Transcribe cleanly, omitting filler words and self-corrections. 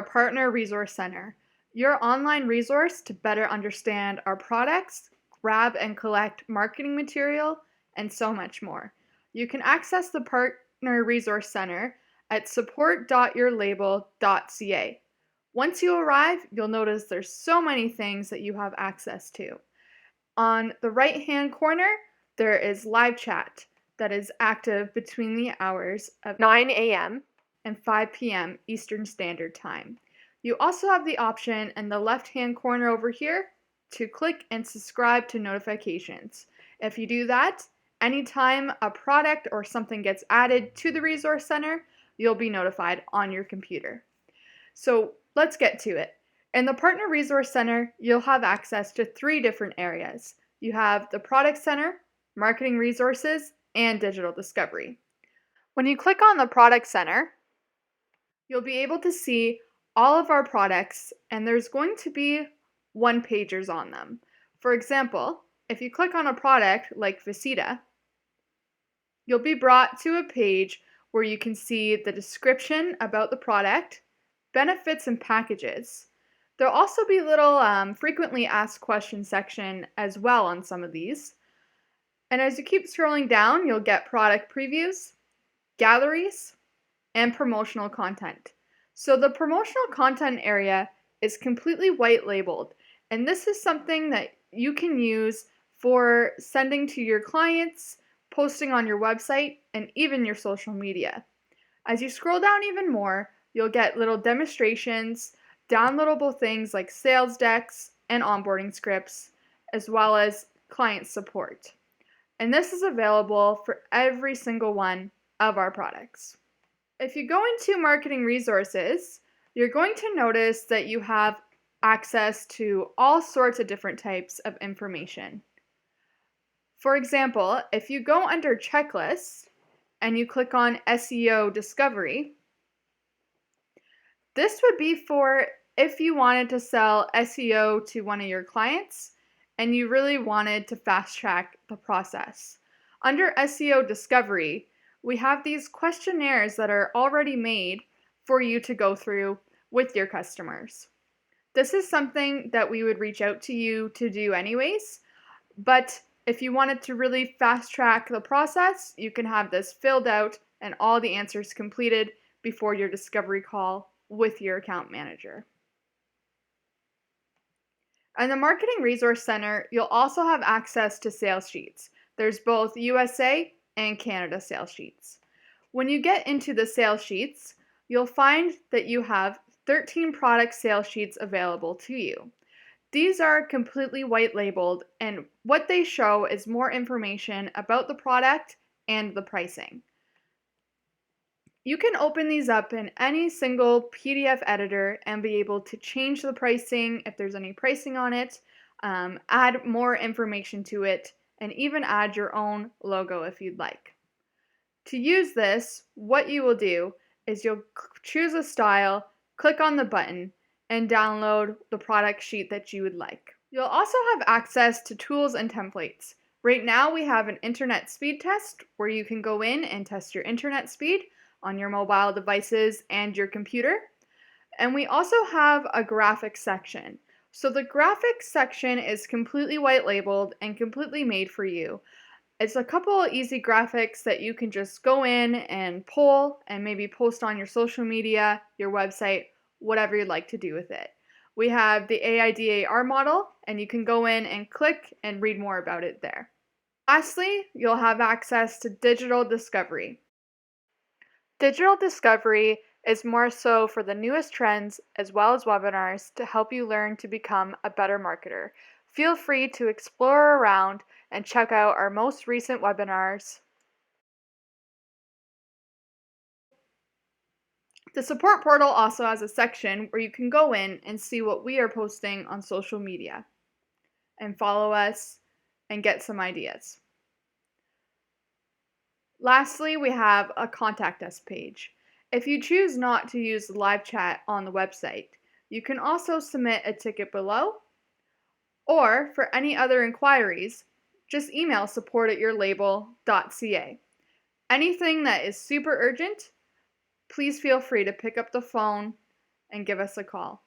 our Partner Resource Center, your online resource to better understand our products, grab and collect marketing material, and so much more. You can access the Partner Resource Center at support.yourlabel.ca. Once you arrive, you'll notice there's so many things that you have access to. On the right-hand corner, there is live chat that is active between the hours of 9 a.m. and 5 p.m. Eastern Standard Time. You also have the option in the left-hand corner over here to click and subscribe to notifications. If you do that, anytime a product or something gets added to the Resource Center, you'll be notified on your computer. So let's get to it. In the Partner Resource Center, you'll have access to 3 different areas. You have the Product Center, Marketing Resources, and Digital Discovery. When you click on the Product Center, you'll be able to see all of our products, and there's going to be one-pagers on them. For example, if you click on a product like Visita, you'll be brought to a page where you can see the description about the product, benefits and packages. There'll also be little frequently asked questions section as well on some of these. And as you keep scrolling down, you'll get product previews, galleries, and promotional content. So the promotional content area is completely white labeled, and this is something that you can use for sending to your clients, posting on your website, and even your social media. As you scroll down even more, you'll get little demonstrations, downloadable things like sales decks and onboarding scripts, as well as client support. And this is available for every single one of our products. If you go into Marketing Resources, you're going to notice that you have access to all sorts of different types of information. For example, if you go under Checklists and you click on SEO Discovery, this would be for if you wanted to sell SEO to one of your clients and you really wanted to fast track the process. Under SEO Discovery, we have these questionnaires that are already made for you to go through with your customers. This is something that we would reach out to you to do anyways, but if you wanted to really fast track the process, you can have this filled out and all the answers completed before your discovery call with your account manager. In the Marketing Resource Center, you'll also have access to sales sheets. There's both USA and Canada sales sheets. When you get into the sales sheets, you'll find that you have 13 product sales sheets available to you. These are completely white labeled, and what they show is more information about the product and the pricing. You can open these up in any single PDF editor and be able to change the pricing if there's any pricing on it, add more information to it, and even add your own logo if you'd like. To use this, what you will do is you'll choose a style, click on the button, and download the product sheet that you would like. You'll also have access to tools and templates. Right now we have an internet speed test where you can go in and test your internet speed on your mobile devices and your computer. And we also have a graphics section. So the graphics section is completely white labeled and completely made for you. It's a couple of easy graphics that you can just go in and pull and maybe post on your social media, your website, whatever you'd like to do with it. We have the AIDAR model, and you can go in and click and read more about it there. Lastly, you'll have access to Digital Discovery. Digital Discovery is more so for the newest trends as well as webinars to help you learn to become a better marketer. Feel free to explore around and check out our most recent webinars. The support portal also has a section where you can go in and see what we are posting on social media and follow us and get some ideas. Lastly, we have a contact us page. If you choose not to use the live chat on the website, you can also submit a ticket below, or for any other inquiries, just email support@yourlabel.ca. Anything that is super urgent, please feel free to pick up the phone and give us a call.